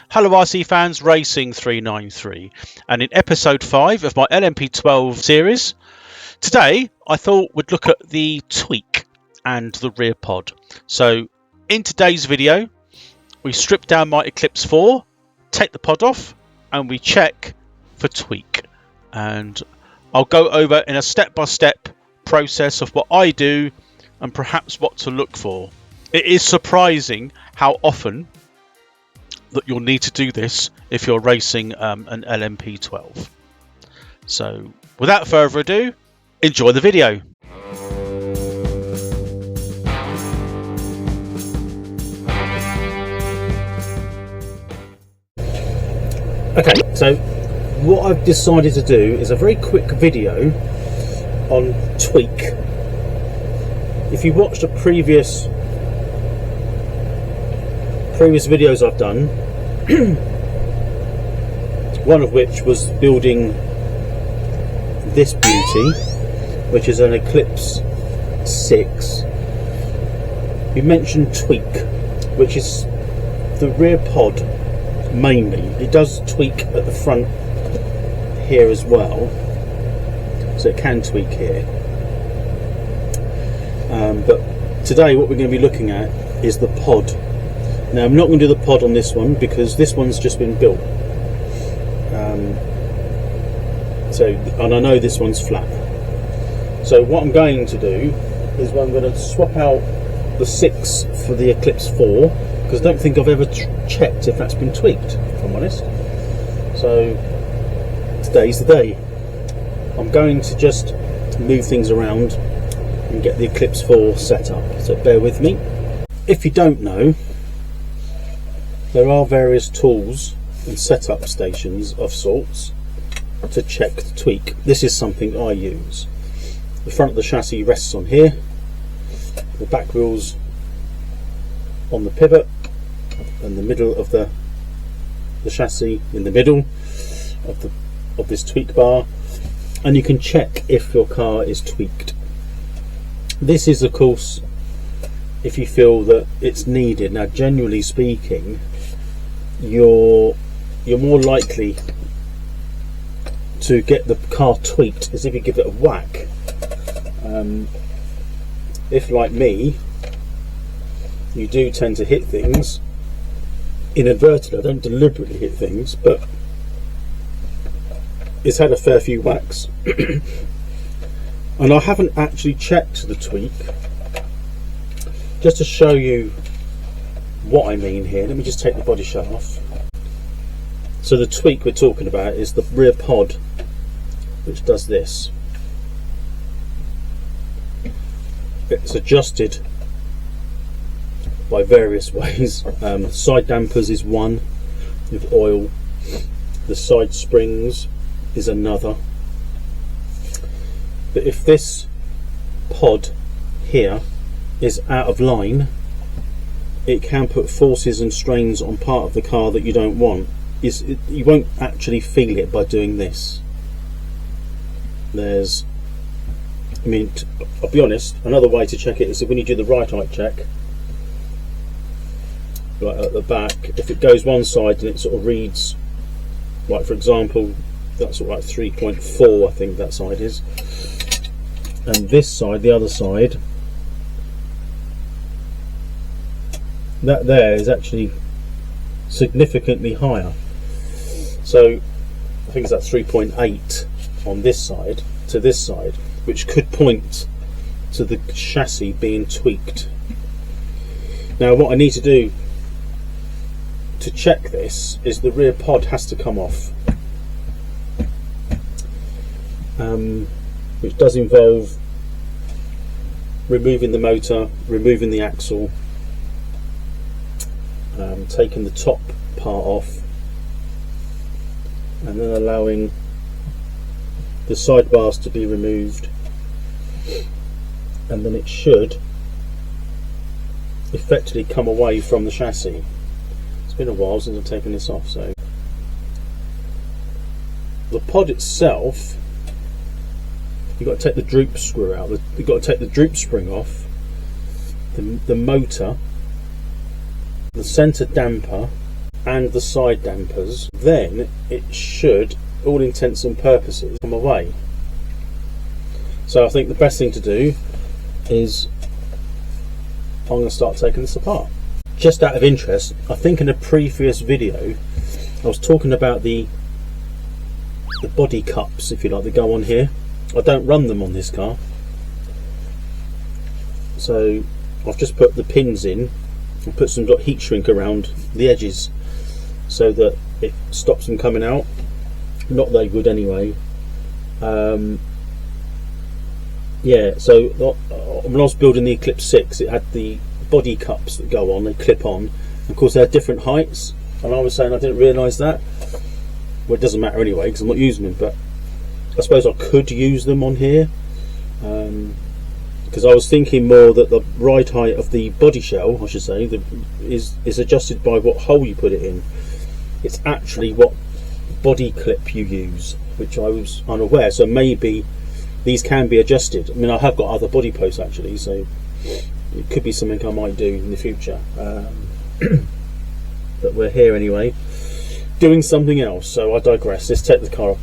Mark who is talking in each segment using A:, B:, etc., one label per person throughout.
A: Hello RC fans, Racing393, and in episode 5 of my LMP12 series, today I thought we'd look at the Tweek and the rear pod. So in today's video, we strip down my Eclipse 4, take the pod off, and we check for Tweek. And I'll go over in a step-by-step process of what I do and perhaps what to look for. It is surprising how often that you'll need to do this if you're racing an LMP12. So without further ado, enjoy the video. Okay, so what I've decided to do is a very quick video on Tweek. If you watched the previous videos I've done, one of which was building this beauty, which is an Eclipse 6. We mentioned Tweek, which is the rear pod mainly. It does tweak at the front here as well, so it can tweak here. But today what we're going to be looking at is the pod. Now I'm not going to do the pod on this one because this one's just been built. And I know this one's flat. So what I'm going to do is I'm going to swap out the 6 for the Eclipse 4, because I don't think I've ever checked if that's been tweaked, if I'm honest. So today's the day. I'm going to just move things around and get the Eclipse 4 set up, so bear with me. If you don't know, there are various tools and setup stations of sorts to check the Tweek. This is something I use. The front of the chassis rests on here, the back wheels on the pivot, and the middle of the chassis in the middle of this tweak bar, and you can check if your car is tweaked. This is of course if you feel that it's needed. Now generally speaking, you're more likely to get the car tweaked is if you give it a whack. If like me, you do tend to hit things inadvertently. I don't deliberately hit things, but it's had a fair few whacks. And I haven't actually checked the Tweek. Just to show you what I mean here, let me just take the body shut off. So the Tweek we're talking about is the rear pod, which does this. It's adjusted by various ways. Side dampers is one with oil, the side springs is another. But if this pod here is out of line, it can put forces and strains on part of the car that you don't want. You won't actually feel it by doing this. I'll be honest, another way to check it is when you do the right height check, like at the back, if it goes one side and it sort of reads, like for example, that's sort of like 3.4, I think that side is, and this side, the other side, that there is actually significantly higher. So I think it's at 3.8 on this side to this side, which could point to the chassis being tweaked. Now what I need to do to check this is the rear pod has to come off, which does involve removing the motor, removing the axle, taking the top part off, and then allowing the sidebars to be removed, and then it should effectively come away from the chassis. It's been a while since I've taken this off. So the pod itself, you've got to take the droop screw out, you've got to take the droop spring off, the motor, the centre damper, and the side dampers, then it should, all intents and purposes, come away. So I think the best thing to do is I'm going to start taking this apart. Just out of interest, I think in a previous video I was talking about the body cups, if you like, that go on here. I don't run them on this car, so I've just put the pins in and put some heat shrink around the edges so that it stops them coming out. Not they would anyway. Yeah, so when I was building the Eclipse 6, it had the body cups that go on, they clip on. Of course, they're different heights, and I was saying I didn't realise that. Well, it doesn't matter anyway because I'm not using them, but I suppose I could use them on here, because I was thinking more that the ride height of the body shell, I should say, is adjusted by what hole you put it in. It's actually what body clip you use, which I was unaware. So maybe these can be adjusted. I mean, I have got other body posts actually, so it could be something I might do in the future. But we're here anyway, doing something else, so I digress. Let's take the car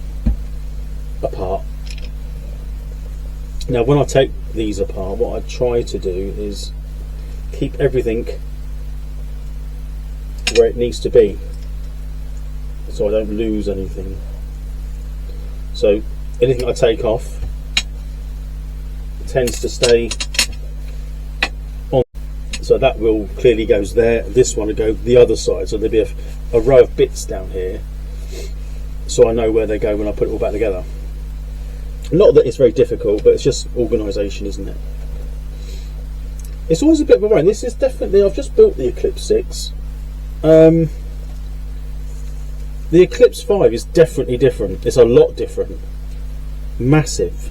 A: apart. Now, when I take these apart, what I try to do is keep everything where it needs to be, so I don't lose anything. So anything I take off tends to stay on, so that wheel clearly goes there. This one will go the other side, so there'll be a row of bits down here, so I know where they go when I put it all back together. Not that it's very difficult, but it's just organisation, isn't it? It's always a bit of a worry. This is definitely, I've just built the Eclipse 6. The Eclipse 5 is definitely different. It's a lot different, massive.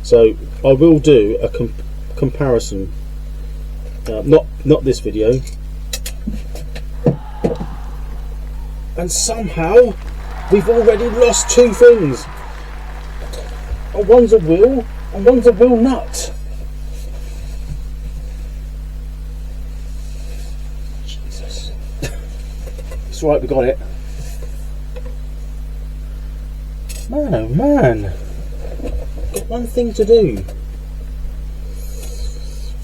A: So I will do a comparison, not this video. And somehow we've already lost two things. One's a wheel and one's a wheel nut. Jesus. It's right, we got it. Man, oh man. Got one thing to do.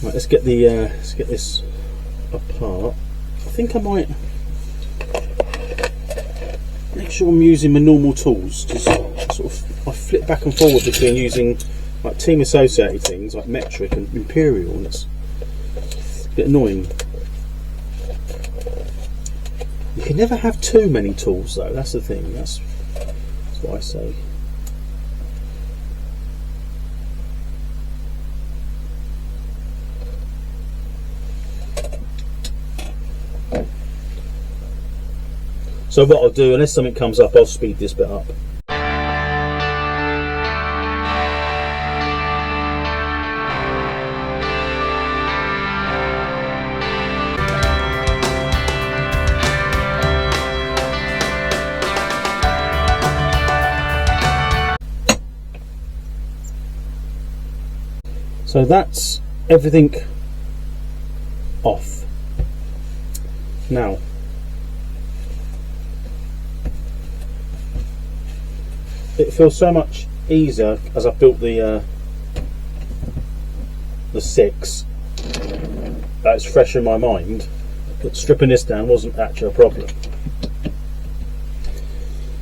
A: Right, let's get this apart. I think I might make sure I'm using my normal tools. Just sort of, I flip back and forward between using like team associated things like metric and imperial, and it's a bit annoying. You can never have too many tools though, that's the thing. That's what I say. So what I'll do, unless something comes up, I'll speed this bit up. So that's everything off. Now, it feels so much easier as I built the 6. That's fresh in my mind. But stripping this down wasn't actually a problem.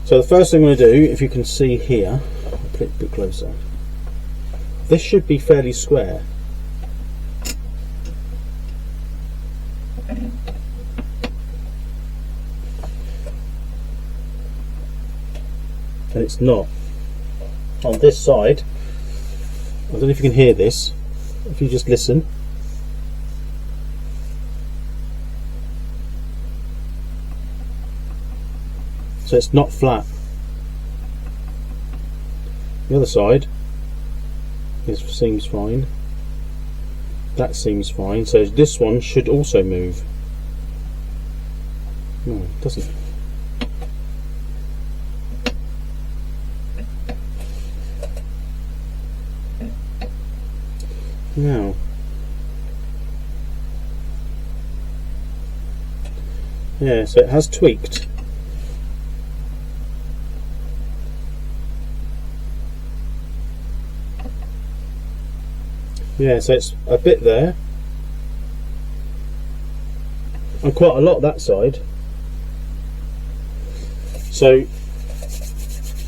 A: So the first thing I'm going to do, if you can see here, I'll put it a bit closer. This should be fairly square. And it's not. On this side, I don't know if you can hear this, if you just listen. So it's not flat. The other side seems fine. That seems fine. So this one should also move. No, it doesn't. Now, Yeah, so it has tweaked. Yeah, so it's a bit there, and quite a lot that side. So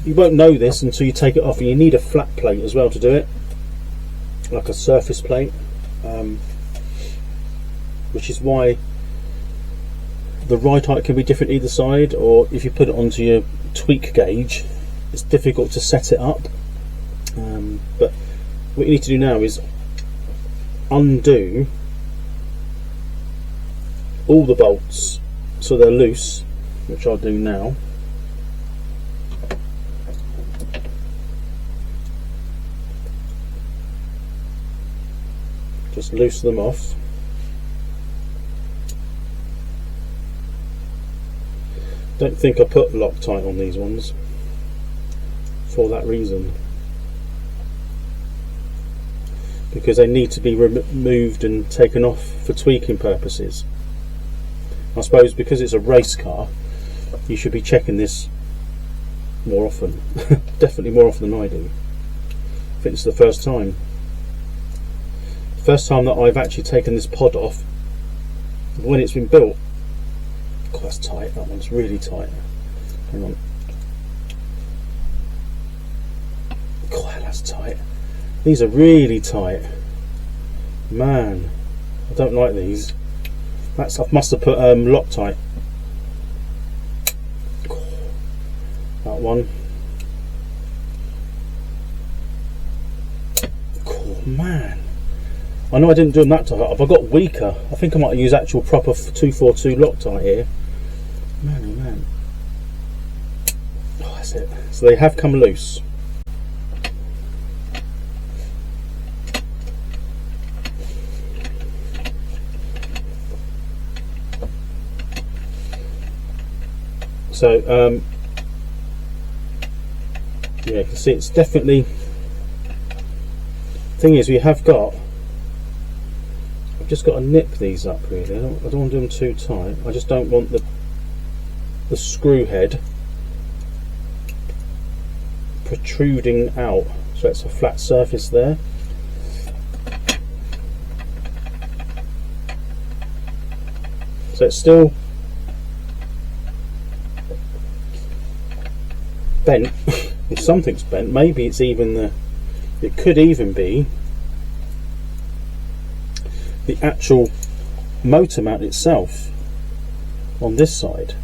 A: you won't know this until you take it off, and you need a flat plate as well to do it, like a surface plate, which is why the ride height can be different either side, or if you put it onto your Tweek gauge, it's difficult to set it up. But what you need to do now is undo all the bolts so they're loose, which I'll do now. Just loosen them off. Don't think I put Loctite on these ones for that reason, because they need to be removed and taken off for tweaking purposes. I suppose because it's a race car, you should be checking this more often. Definitely more often than I do. I think it's the first time. First time that I've actually taken this pod off when it's been built. God, that's tight. That one's really tight. Hang on. God, that's tight. These are really tight. Man, I don't like these. I must have put Loctite. That one. Oh man. I know I didn't do them that tight. Have I got weaker? I think I might use actual proper 242 Loctite here. Man, oh man. Oh, that's it. So they have come loose. So, yeah, you can see it's definitely. Thing is, we have got. I've just got to nip these up really. I don't want to do them too tight. I just don't want the screw head protruding out, so it's a flat surface there. So it's still bent. If something's bent, maybe it's even it could even be the actual motor mount itself on this side.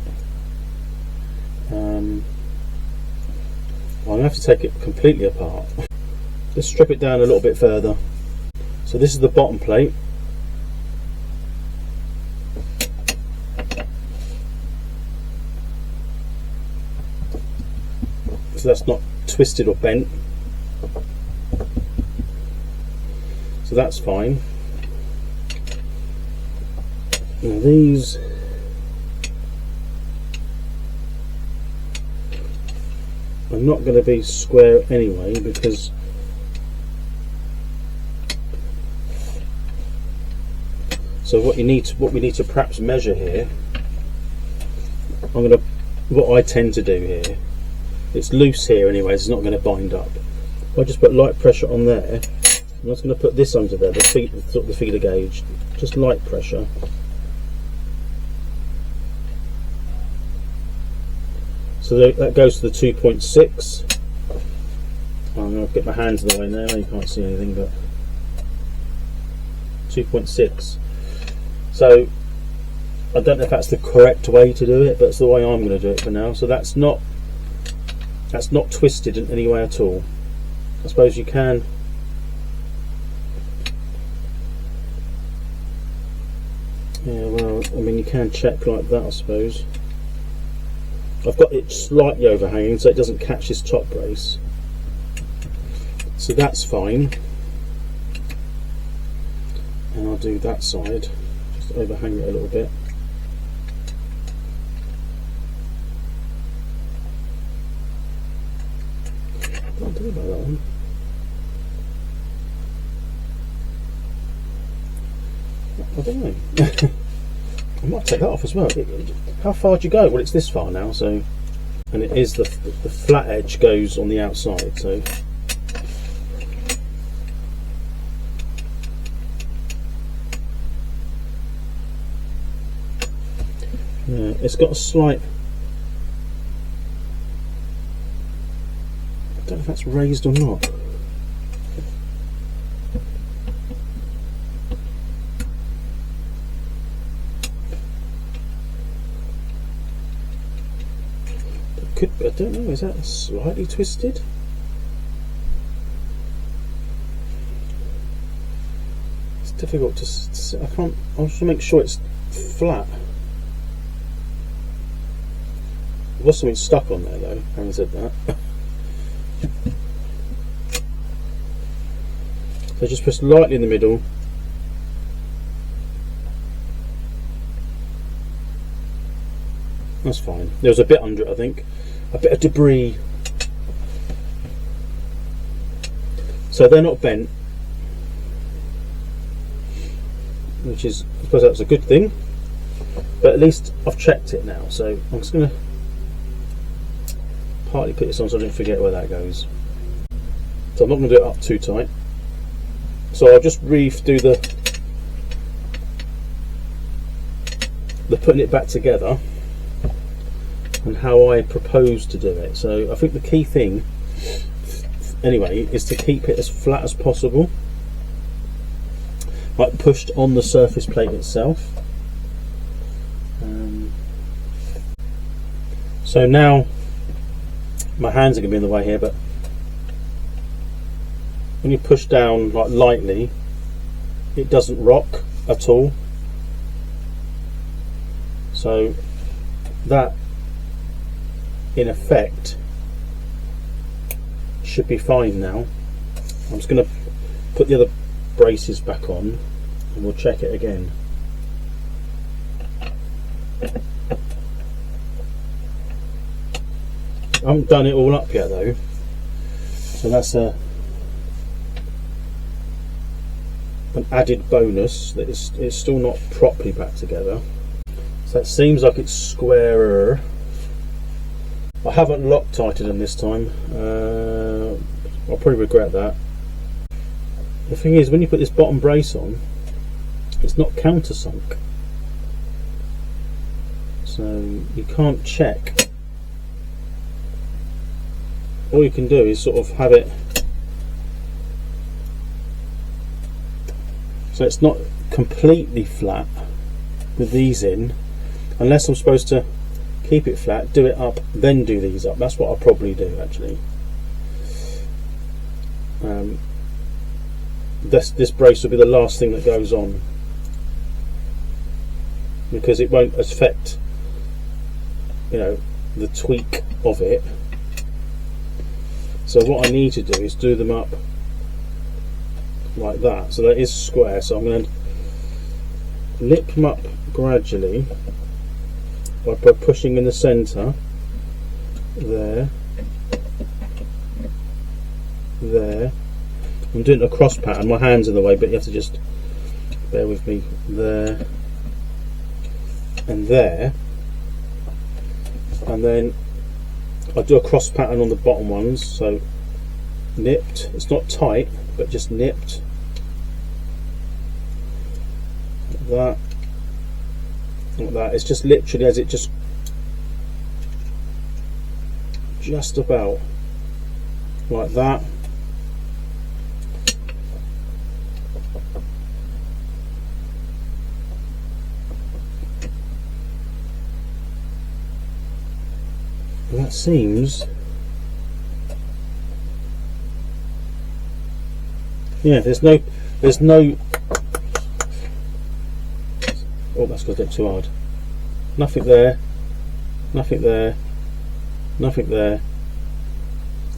A: I'm going to have to take it completely apart. Let's strip it down a little bit further. So this is the bottom plate. So that's not twisted or bent. So that's fine. Now these are not going to be square anyway, because so what we need to perhaps measure here. What I tend to do here, it's loose here anyway, it's not going to bind up. I just put light pressure on there. I'm just going to put this under there, the feeder gauge, just light pressure. So that goes to the 2.6. I'm going to get my hands in the way now, you can't see anything, but 2.6. So I don't know if that's the correct way to do it, but it's the way I'm going to do it for now. So that's not twisted in any way at all. I suppose you can. Yeah, well, I mean, you can check like that, I suppose. I've got it slightly overhanging so it doesn't catch this top brace. So that's fine. And I'll do that side, just overhang it a little bit. What do I do about that one? I don't know. I might take that off as well. How far do you go? Well, it's this far now, so, and it is the flat edge goes on the outside, so. Yeah, it's got a slight. I don't know if that's raised or not. I don't know, is that slightly twisted? It's difficult to I can't, I just want to make sure it's flat. There was something stuck on there though, having said that. So just press lightly in the middle. That's fine. There was a bit under it, I think. A bit of debris. So they're not bent, which is, I suppose that's a good thing, but at least I've checked it now. So I'm just going to partly put this on so I don't forget where that goes. So I'm not going to do it up too tight. So I'll just redo the putting it back together and how I propose to do it. So I think the key thing anyway is to keep it as flat as possible, like pushed on the surface plate itself. So now my hands are going to be in the way here, but when you push down like lightly, it doesn't rock at all. So that in effect should be fine now. I'm just going to put the other braces back on and we'll check it again. I haven't done it all up yet though, so that's an added bonus that it's still not properly back together. So it seems like it's squarer. I haven't Loctited them this time. I'll probably regret that. The thing is, when you put this bottom brace on, it's not countersunk, so you can't check. All you can do is sort of have it so it's not completely flat with these in, unless I'm supposed to keep it flat, do it up, then do these up. That's what I'll probably do actually. This brace will be the last thing that goes on, because it won't affect, you know, the tweak of it. So what I need to do is do them up like that, so that is square. So I'm going to lip them up gradually by pushing in the centre, there, there. I'm doing a cross pattern, my hand's in the way, but you have to just bear with me. There and there, and then I'll do a cross pattern on the bottom ones, so nipped, it's not tight but just nipped like that, like that. It's just literally as it just about like that. And that seems, yeah, there's no oh, that's got to get too hard. Nothing there, nothing there, nothing there,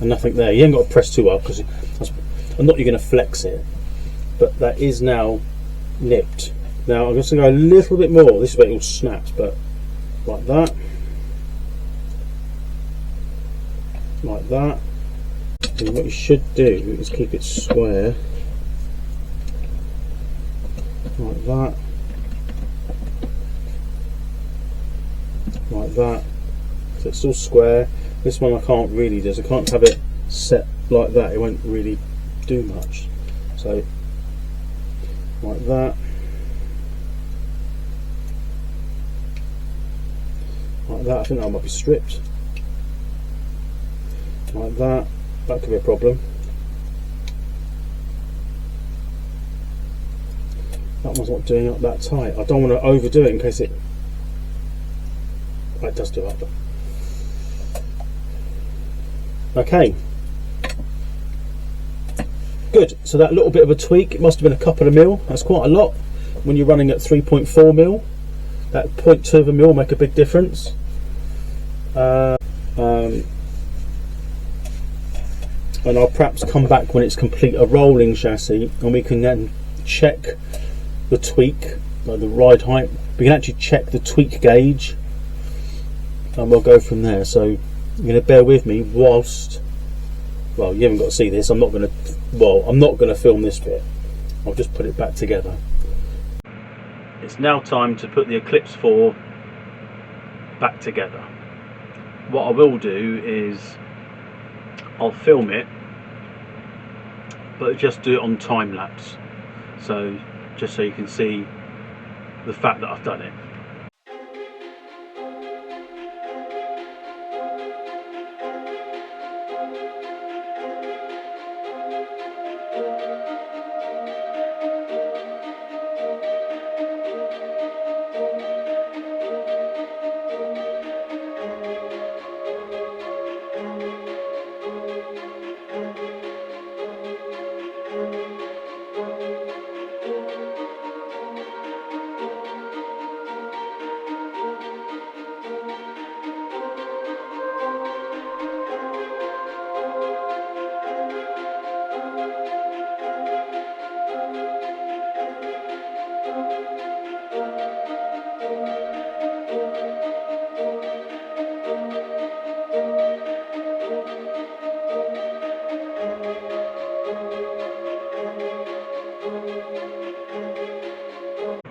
A: and nothing there. You haven't got to press too hard, because I'm not, you're going to flex it, but that is now nipped. Now I'm just going to go a little bit more. This is where it all snaps, but like that, like that. And what you should do is keep it square, like that, that, so it's all square. This one I can't really do, so I can't have it set like that, it won't really do much. So like that, like that. I think that might be stripped. Like that, that could be a problem. That one's not doing up that tight. I don't want to overdo it in case it does do up. Okay, good. So that little bit of a tweak, it must have been a couple of mil. That's quite a lot when you're running at 3.4 mil. That 0.2 of a mil make a big difference. And I'll perhaps come back when it's complete a rolling chassis, and we can then check the tweak, like the ride height. We can actually check the tweak gauge, and we'll go from there. So you're going to bear with me whilst, well, you haven't got to see this. I'm not going to film this bit. I'll just put it back together. It's now time to put the Eclipse 4 back together. What I will do is I'll film it, but just do it on time lapse. So just so you can see the fact that I've done it.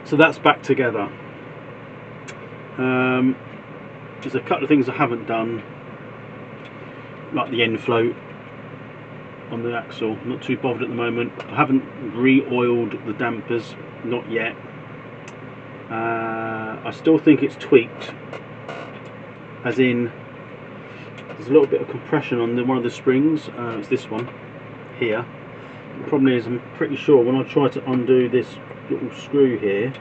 A: So that's back together. There's a couple of things I haven't done, like the end float on the axle. I'm not too bothered at the moment. I haven't re-oiled the dampers, not yet. I still think it's tweaked, as in there's a little bit of compression on one of the springs. It's this one here. The problem is, I'm pretty sure when I try to undo this little screw here,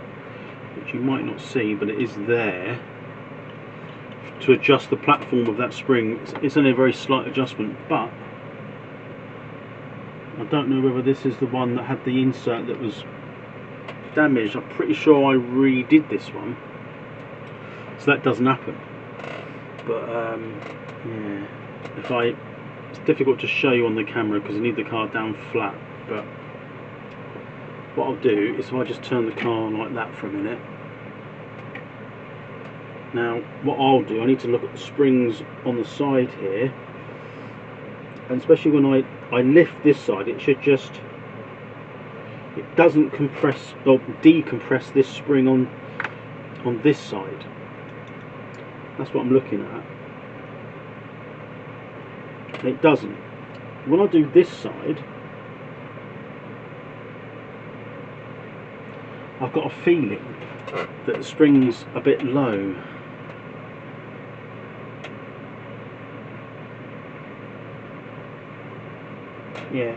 A: which you might not see, but it is there, to adjust the platform of that spring, it's only a very slight adjustment, but I don't know whether this is the one that had the insert that was damaged. I'm pretty sure I redid this one, so that doesn't happen. But yeah, it's difficult to show you on the camera because you need the car down flat, but what I'll do is if I just turn the car like that for a minute. Now what I'll do, I need to look at the springs on the side here, and especially when I lift this side, it doesn't compress or decompress this spring on this side. That's what I'm looking at. And it doesn't. When I do this side, I've got a feeling that the spring's a bit low. Yeah.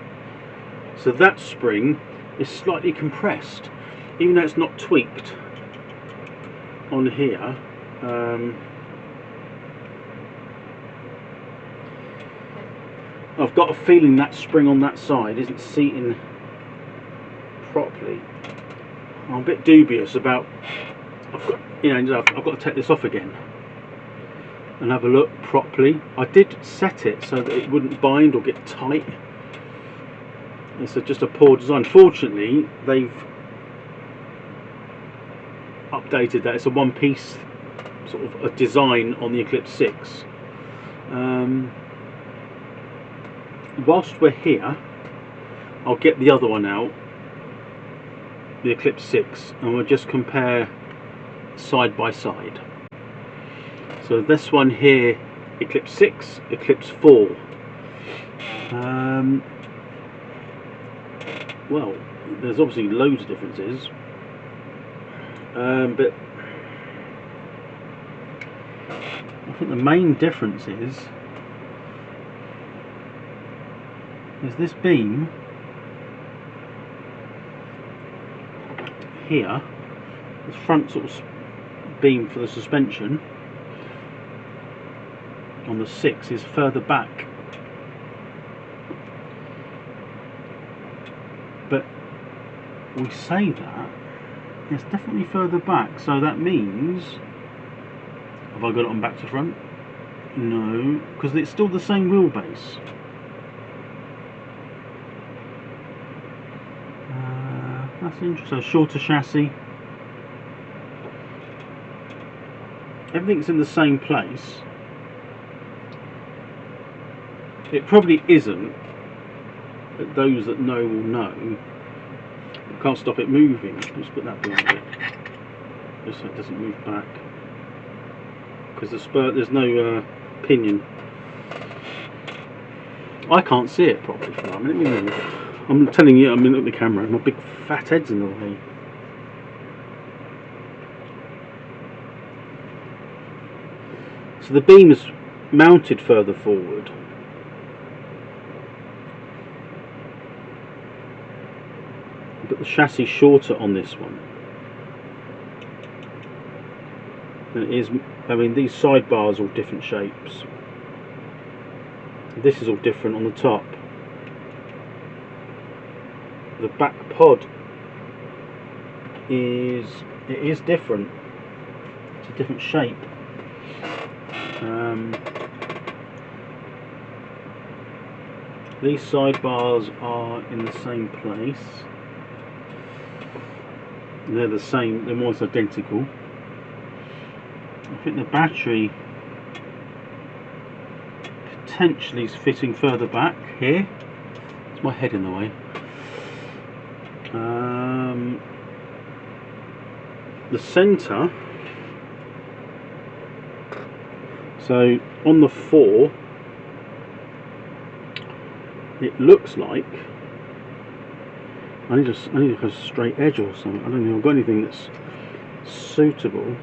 A: So that spring is slightly compressed, even though it's not tweaked on here. I've got a feeling that spring on that side isn't seating properly. I'm a bit dubious about. I've got to take this off again and have a look properly. I did set it so that it wouldn't bind or get tight. It's just a poor design. Fortunately, they've updated that. It's a one-piece sort of a design on the Eclipse 6. Whilst we're here, I'll get the other one out, the Eclipse 6, and we'll just compare side by side. So this one here, Eclipse 6, Eclipse 4. Well, there's obviously loads of differences, but I think the main difference is this beam here, the front sort of beam for the suspension on the 6 is further back, but we say that it's definitely further back, so that means, have I got it on back to front? No, because it's still the same wheelbase. That's interesting. So shorter chassis, everything's in the same place. It probably isn't, but those that know will know. Can't stop it moving. Let's put that behind it, just so it doesn't move back, because there's no pinion. I can't see it properly for that. Let me move. I'm telling you, I'm looking at the camera, my big fat head's in the way. So the beam is mounted further forward. But the chassis shorter on this one. And it is, I mean, these sidebars are all different shapes. This is all different on the top. The back pod is different. It's a different shape. These sidebars are in the same place. They're the same, they're almost identical. I think the battery potentially is fitting further back here. It's my head in the way. The centre, so on the 4, it looks like I need a straight edge or something. I don't think I've got anything that's suitable.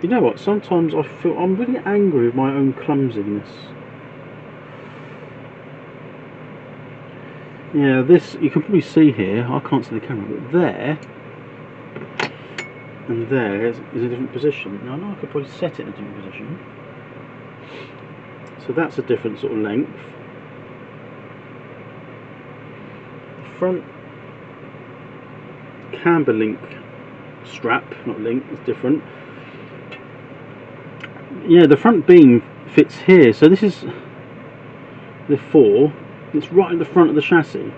A: You know what, sometimes I feel I'm really angry with my own clumsiness. Yeah, this, you can probably see here, I can't see the camera, but there and there is a different position. Now I know I could probably set it in a different position. So that's a different sort of length. The front camber link strap, not link, is different. Yeah, the front beam fits here, so this is the 4. It's right in the front of the chassis.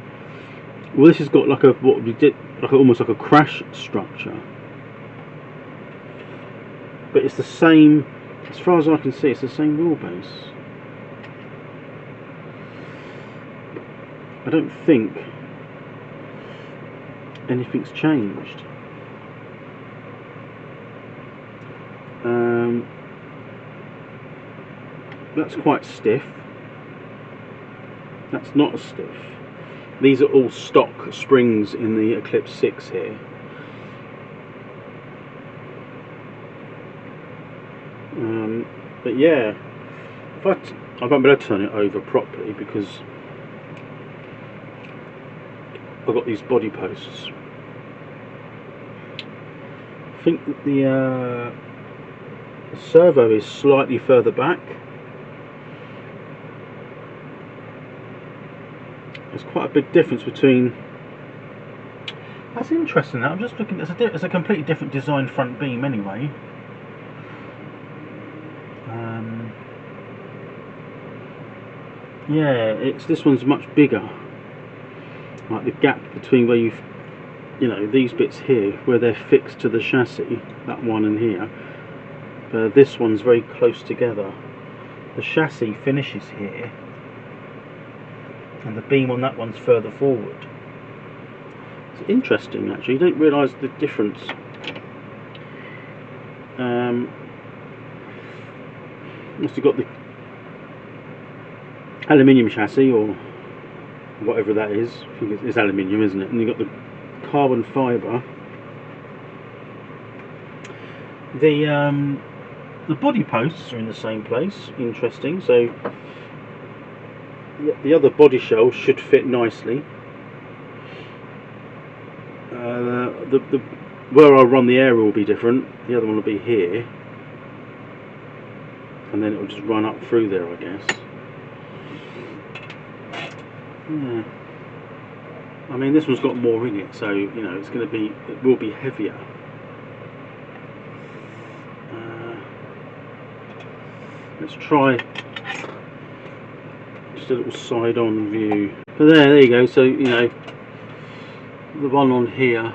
A: Well, this has got like a, what we did, like almost like a crash structure, but it's the same, as far as I can see, it's the same wheelbase. I don't think anything's changed. That's quite stiff. That's not as stiff. These are all stock springs in the Eclipse 6 here. But yeah, I won't be able to turn it over properly because I've got these body posts. I think that the servo is slightly further back. There's quite a big difference between. That's interesting. I'm just looking. It's a completely different design front beam anyway. Yeah, this one's much bigger. Like the gap between where you know, these bits here, where they're fixed to the chassis, that one and here. This one's very close together. The chassis finishes here, and the beam on that one's further forward. It's interesting, actually. You don't realise the difference Must have got the aluminium chassis or whatever that is. I think it's aluminium, isn't it? And you've got the carbon fibre. The body posts are in the same place. Interesting. So the other body shell should fit nicely. Where I run the aerial will be different. The other one will be here, and then it will just run up through there, I guess. Yeah. I mean, this one's got more in it, so you know it will be heavier. Let's try just a little side-on view. But there you go. So you know, the one on here,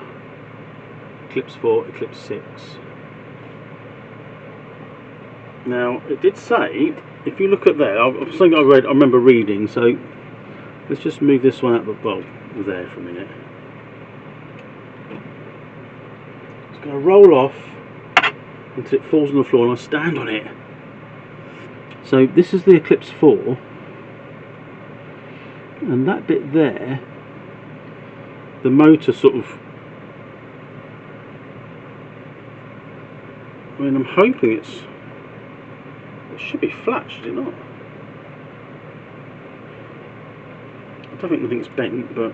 A: Eclipse 4, Eclipse 6. Now it did say, if you look at there, something I remember reading. So let's just move this one out the there for a minute. It's going to roll off until it falls on the floor, and I stand on it. So this is the Eclipse 4, and that bit there, the motor sort of, I mean, I'm hoping it should be flat, should it not? I don't think anything's bent, but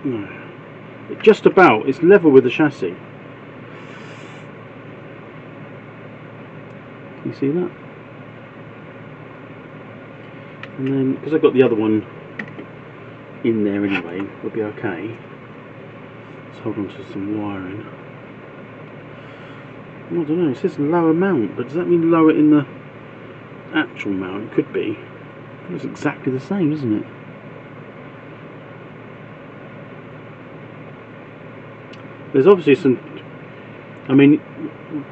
A: no, it just about, it's level with the chassis. You see that? And then, because I've got the other one in there anyway, we'll be okay. Let's hold on to some wiring. I don't know, it says lower mount, but does that mean lower in the actual mount? It could be. It's exactly the same, isn't it? There's obviously some, I mean,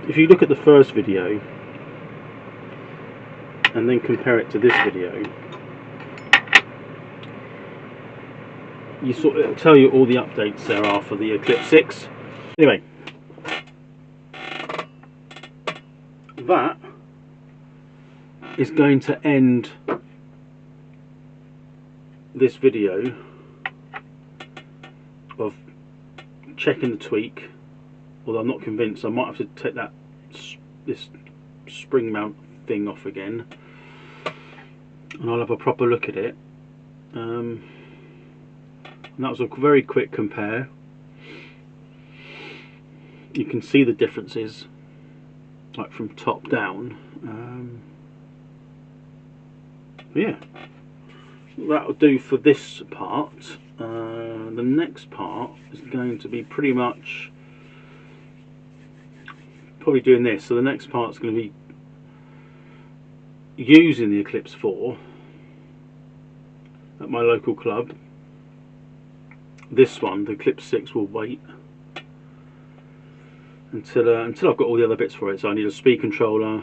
A: if you look at the first video and then compare it to this video, it'll tell you all the updates there are for the Eclipse 6. Anyway, that is going to end this video of checking the Tweek, although I'm not convinced. I might have to take this spring mount thing off again, and I'll have a proper look at it. And that was a very quick compare. You can see the differences, like from top down. Yeah, that'll do for this part. The next part is going to be pretty much probably doing this. So the next part is going to be using the Eclipse 4 at my local club. This one, the Eclipse 6, will wait until I've got all the other bits for it. So I need a speed controller,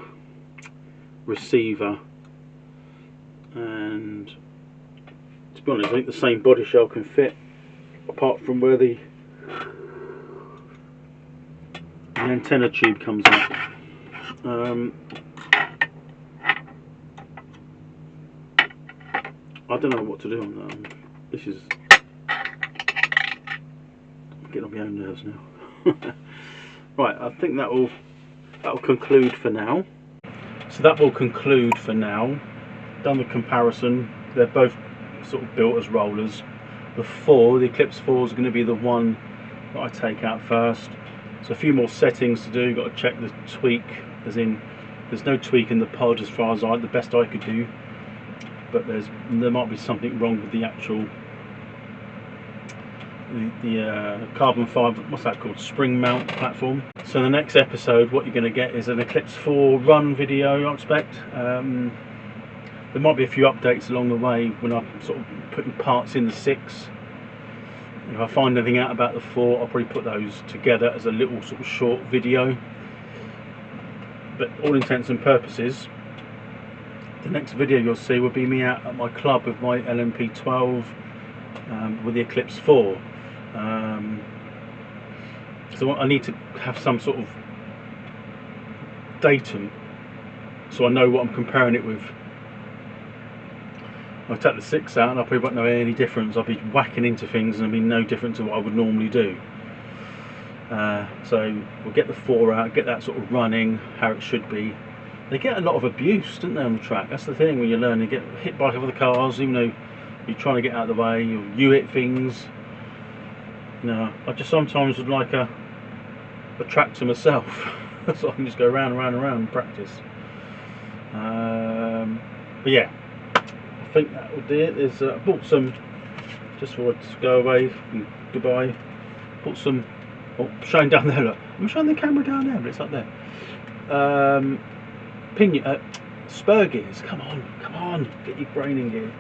A: receiver, and to be honest, I think the same body shell can fit, apart from where the antenna tube comes out. I don't know what to do on that. This is getting on my own nerves now. Right, I think that will conclude for now. So that will conclude for now. Done the comparison. They're both sort of built as rollers. The Eclipse 4 is going to be the one that I take out first. So a few more settings to do. Got to check the tweak, as in there's no tweak in the pod as far as the best I could do. But there might be something wrong with the actual the carbon fibre, what's that called, spring mount platform. So the next episode, what you're going to get is an Eclipse 4 run video, I expect. There might be a few updates along the way when I'm sort of putting parts in the 6. If I find anything out about the 4, I'll probably put those together as a little sort of short video. But all intents and purposes, the next video you'll see will be me out at my club with my LMP12 with the Eclipse 4. because I need to have some sort of datum so I know what I'm comparing it with. I'll take the 6 out and I probably won't know any difference. I'll be whacking into things and it'll be no different to what I would normally do. So we'll get the 4 out, get that sort of running how it should be. They get a lot of abuse, don't they, on the track? That's the thing when you learn. You get hit by other cars, even though you're trying to get out of the way, you hit things. You know, I just sometimes would like a track to myself, so I can just go round and round and round and practice. But yeah, I think that will do it. There's I bought some, just before I go away and goodbye, bought some, oh, showing down there, look, I'm showing the camera down there, but it's up there. Spur gears, come on, get your brain in gear.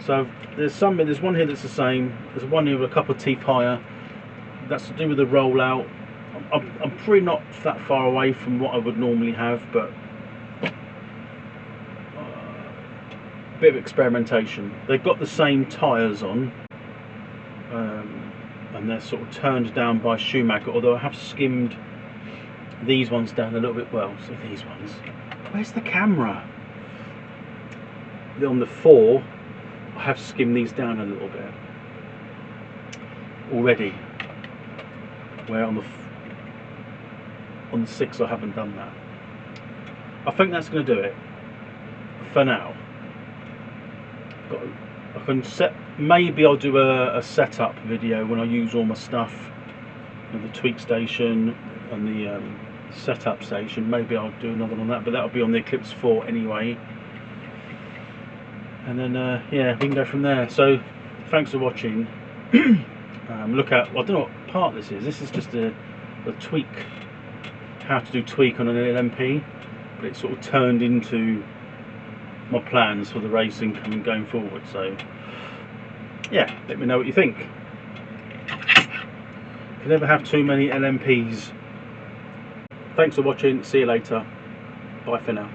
A: So there's one here that's the same, there's one here with a couple of teeth higher, that's to do with the rollout. I'm pretty not that far away from what I would normally have, but a bit of experimentation. They've got the same tyres on, and they're sort of turned down by Schumacher, although I have skimmed these ones down a little bit. Well, so these ones, where's the camera? On the 4 I have skimmed these down a little bit already, where on the 6 I haven't done that. I think that's going to do it for now. I can set, maybe I'll do a setup video when I use all my stuff, the Tweek station and the setup station. Maybe I'll do another one on that, but that'll be on the Eclipse 4 anyway. And then yeah, we can go from there. So thanks for watching. Look out, well, I don't know what part this is. This is just a tweak, how to do tweak on an LMP, but it sort of turned into my plans for the racing going forward. So yeah, let me know what you think. You can never have too many LMPs. Thanks for watching, see you later, bye for now.